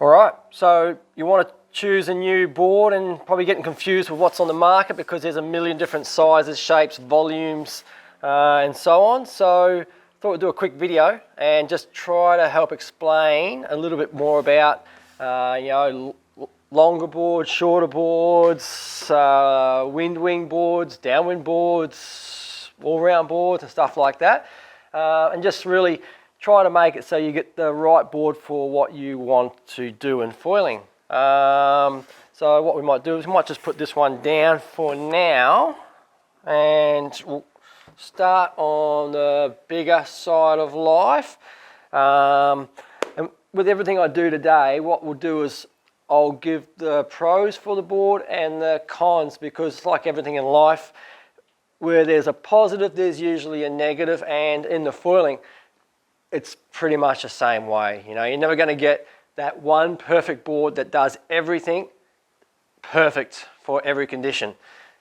All right, so you want to choose a new board and probably getting confused with what's on the market because there's a million different sizes, shapes, volumes, and so on. So I thought we'd do a quick video and just try to help explain a little bit more about, longer boards, shorter boards, wind wing boards, downwind boards, all-round boards and stuff like that. And just really try to make it so you get the right board for what you want to do in foiling. So what we might do is we might just put this one down for now and we'll start on the bigger side of life. And with everything I do today, what we'll do is I'll give the pros for the board and the cons, because like everything in life, where there's a positive, there's usually a negative, and in the foiling, it's pretty much the same way. You know, you're never going to get that one perfect board that does everything perfect for every condition.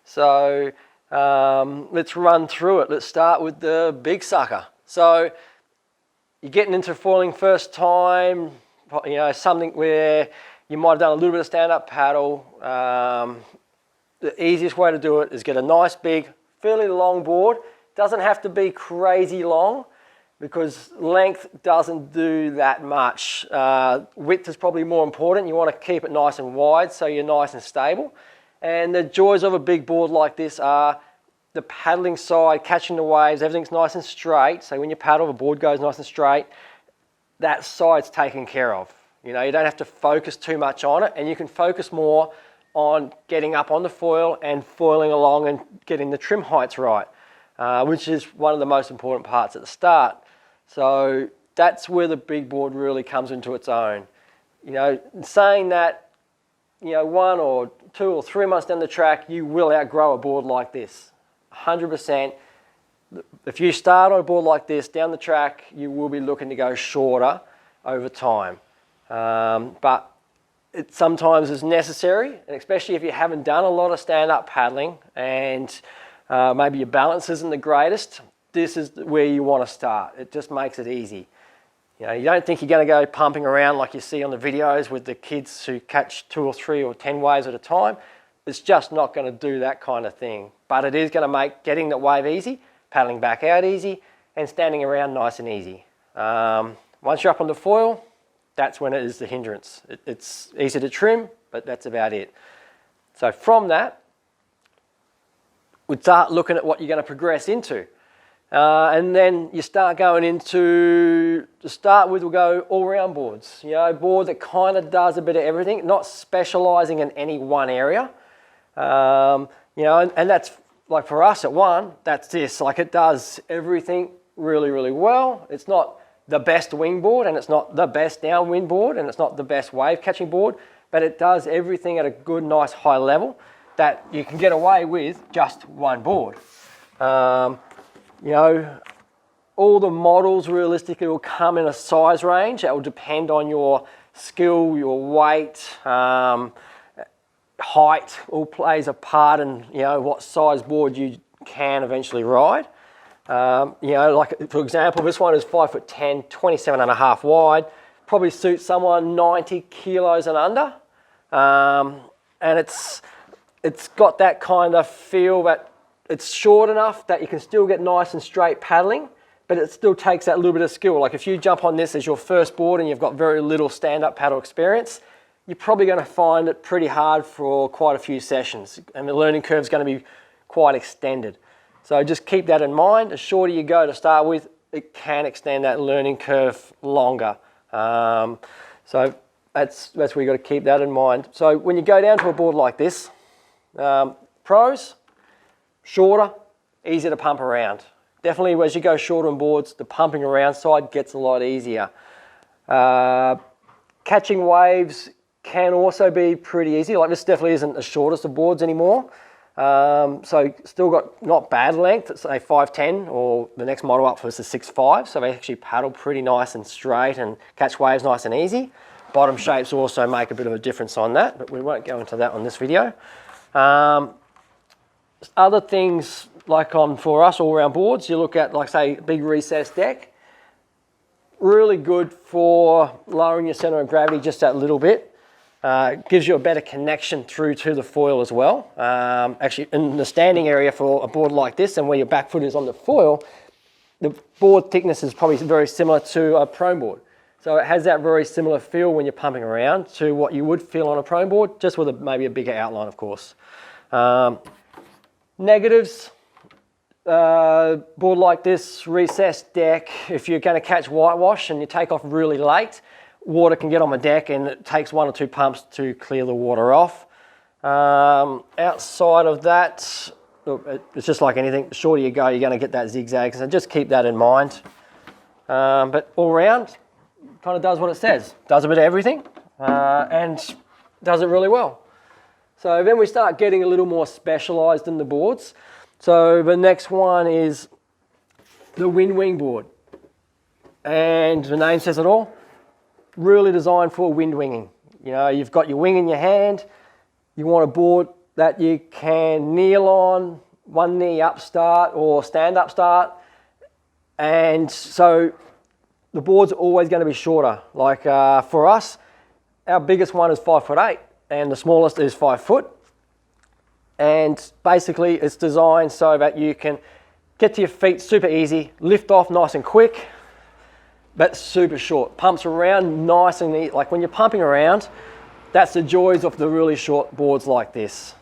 So let's run through it. Let's start with the big sucker. So you're getting into foiling first time, you know, something where you might have done a little bit of stand-up paddle. The easiest way to do it is get a nice big, fairly long board. Doesn't have to be crazy long, because length doesn't do that much. Width is probably more important. You want to keep it nice and wide so you're nice and stable. And the joys of a big board like this are the paddling side, catching the waves, everything's nice and straight. So when you paddle, the board goes nice and straight. That side's taken care of. You know, you don't have to focus too much on it, and you can focus more on getting up on the foil and foiling along and getting the trim heights right, which is one of the most important parts at the start. So that's where the big board really comes into its own. You know, saying that, you know, 1 or 2 or 3 months down the track, you will outgrow a board like this, 100%. If you start on a board like this, down the track, you will be looking to go shorter over time. But it sometimes is necessary, and especially if you haven't done a lot of stand-up paddling and maybe your balance isn't the greatest, this is where you want to start. It just makes it easy. You know, you don't think you're going to go pumping around like you see on the videos with the kids who catch 2 or 3 or 10 waves at a time. It's just not going to do that kind of thing. But it is going to make getting that wave easy, paddling back out easy, and standing around nice and easy. Once you're up on the foil, that's when it is the hindrance. It's easy to trim, but that's about it. So from that, we'd start looking at what you're going to progress into. And then you start going into, to start with, we'll go all-round boards. You know, a board that kind of does a bit of everything, not specialising in any one area. You know, and that's, like for us at One, that's this. Like, it does everything really, really well. It's not the best wing board, and it's not the best downwind board, and it's not the best wave catching board, but it does everything at a good, nice, high level that you can get away with just one board. You know, all the models realistically will come in a size range. That will depend on your skill, your weight, height, all plays a part in, you know, what size board you can eventually ride. You know, like for example, this one is 5'10", 27.5 wide, probably suits someone 90 kilos and under. And it's got that kind of feel that it's short enough that you can still get nice and straight paddling, but it still takes that little bit of skill. Like if you jump on this as your first board and you've got very little stand-up paddle experience, you're probably going to find it pretty hard for quite a few sessions, and the learning curve is going to be quite extended. So just keep that in mind. The shorter you go to start with, it can extend that learning curve longer. So that's where you've got to keep that in mind. So when you go down to a board like this, pros, shorter, easier to pump around. Definitely as you go shorter on boards, the pumping around side gets a lot easier. Catching waves can also be pretty easy. Like this definitely isn't the shortest of boards anymore. So still got not bad length, it's say 5'10", or the next model up for us is 6'5", so they actually paddle pretty nice and straight and catch waves nice and easy. Bottom shapes also make a bit of a difference on that, but we won't go into that on this video. Other things like for us all-round boards, you look at, like say, big recessed deck. really good for lowering your center of gravity just that little bit. Gives you a better connection through to the foil as well. Actually, in the standing area for a board like this, and where your back foot is on the foil, the board thickness is probably very similar to a prone board. So it has that very similar feel when you're pumping around to what you would feel on a prone board, just with maybe a bigger outline, of course. Negatives, board like this, recessed deck. If you're going to catch whitewash and you take off really late, water can get on the deck and it takes 1 or 2 pumps to clear the water off. Outside of that, look, it's just like anything. The shorter you go, you're going to get that zigzag, so just keep that in mind. But all round, kind of does what it says. Does a bit of everything and does it really well. So then we start getting a little more specialised in the boards. So the next one is the wind wing board. And the name says it all. Really designed for wind winging. You know, you've got your wing in your hand. You want a board that you can kneel on, one knee up start or stand up start. And so the boards are always going to be shorter. Like for us, our biggest one is 5'8", and the smallest is 5 foot. And basically it's designed so that you can get to your feet super easy, lift off nice and quick, but super short. Pumps around nice and easy. Like when you're pumping around, that's the joys of the really short boards like this.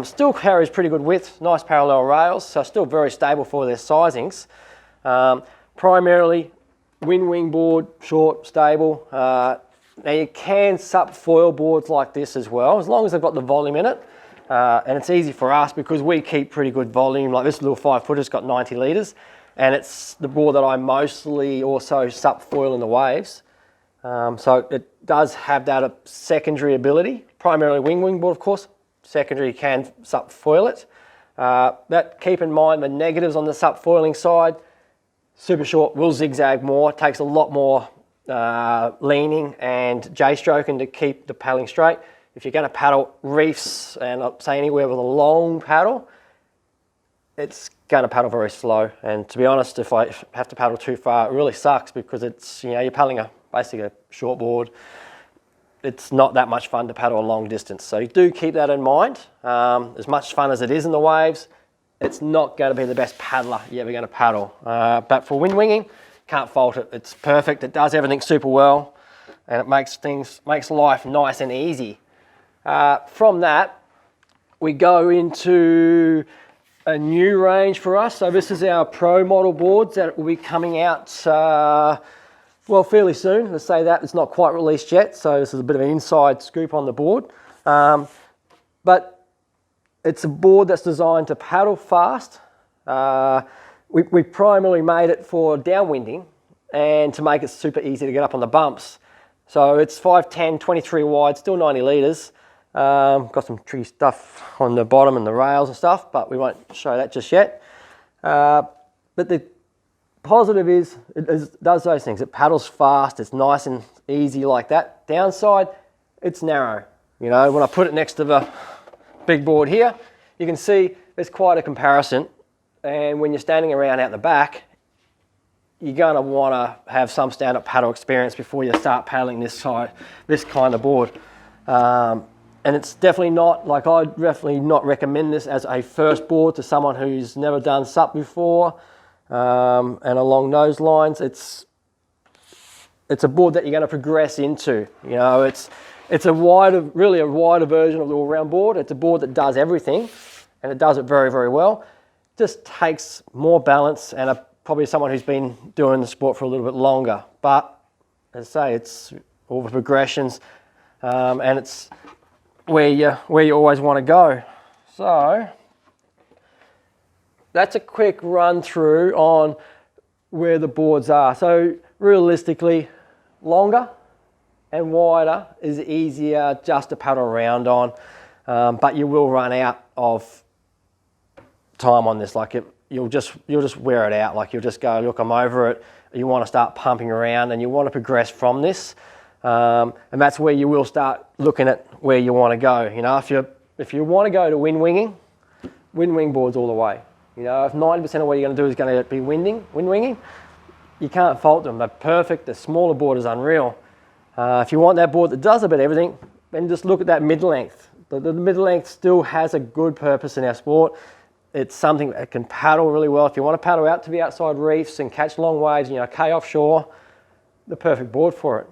Still carries pretty good width, nice parallel rails, so still very stable for their sizings. Primarily wind wing board, short, stable. Now you can sup foil boards like this as well, as long as they've got the volume in it. And it's easy for us because we keep pretty good volume. Like this little 5 footer's got 90 litres, and it's the board that I mostly also sup foil in the waves. So it does have that secondary ability. Primarily wing board, of course. Secondary can sup foil it. But keep in mind the negatives on the sup foiling side. Super short, will zigzag more, takes a lot more leaning and J-stroking to keep the paddling straight. If you're going to paddle reefs and say anywhere with a long paddle, it's going to paddle very slow. And to be honest, if I have to paddle too far, it really sucks because it's, you know, you're paddling basically a short board. It's not that much fun to paddle a long distance. So you do keep that in mind. As much fun as it is in the waves, it's not going to be the best paddler you're ever going to paddle. But for wind winging, can't fault it. It's perfect. It does everything super well, and it makes life nice and easy. From that, we go into a new range for us. So this is our Pro model boards that will be coming out, well, fairly soon. Let's say that. It's not quite released yet, so this is a bit of an inside scoop on the board. But it's a board that's designed to paddle fast. We primarily made it for downwinding and to make it super easy to get up on the bumps. So it's 5'10", 23 wide, still 90 litres. Got some tricky stuff on the bottom and the rails and stuff, but we won't show that just yet. But the positive is it does those things. It paddles fast, it's nice and easy like that. Downside, it's narrow. You know, when I put it next to the big board here, you can see there's quite a comparison. And when you're standing around out the back, you're going to want to have some stand-up paddle experience before you start paddling this kind of board. And it's definitely not, like I'd definitely not recommend this as a first board to someone who's never done SUP before. And along those lines, it's a board that you're going to progress into. You know, it's really a wider version of the all-round board. It's a board that does everything, and it does it very, very well. Just takes more balance and probably someone who's been doing the sport for a little bit longer. But as I say, it's all the progressions, and it's where you always want to go. So that's a quick run through on where the boards are. So realistically, longer and wider is easier just to paddle around on, but you will run out of time on this. Like you'll just wear it out. Like you'll just go, look, I'm over it. You want to start pumping around and you want to progress from this, and that's where you will start looking at where you want to go. You know, if you want to go to wind wing boards all the way. You know, if 90% of what you're going to do is going to be wind winging, you can't fault them. They're perfect. The smaller board is unreal. If you want that board that does a bit of everything, then just look at that mid-length. The mid-length still has a good purpose in our sport. It's something that can paddle really well. If you want to paddle out to the outside reefs and catch long waves, you know, K offshore, the perfect board for it.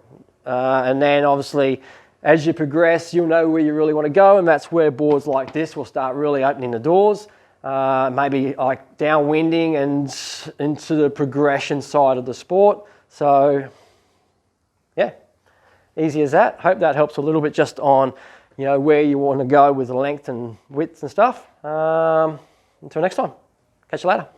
And then obviously, as you progress, you'll know where you really want to go, and that's where boards like this will start really opening the doors. Maybe like downwinding and into the progression side of the sport. So, yeah, easy as that. Hope that helps a little bit just on, you know, where you want to go with the length and width and stuff. Until next time, catch you later.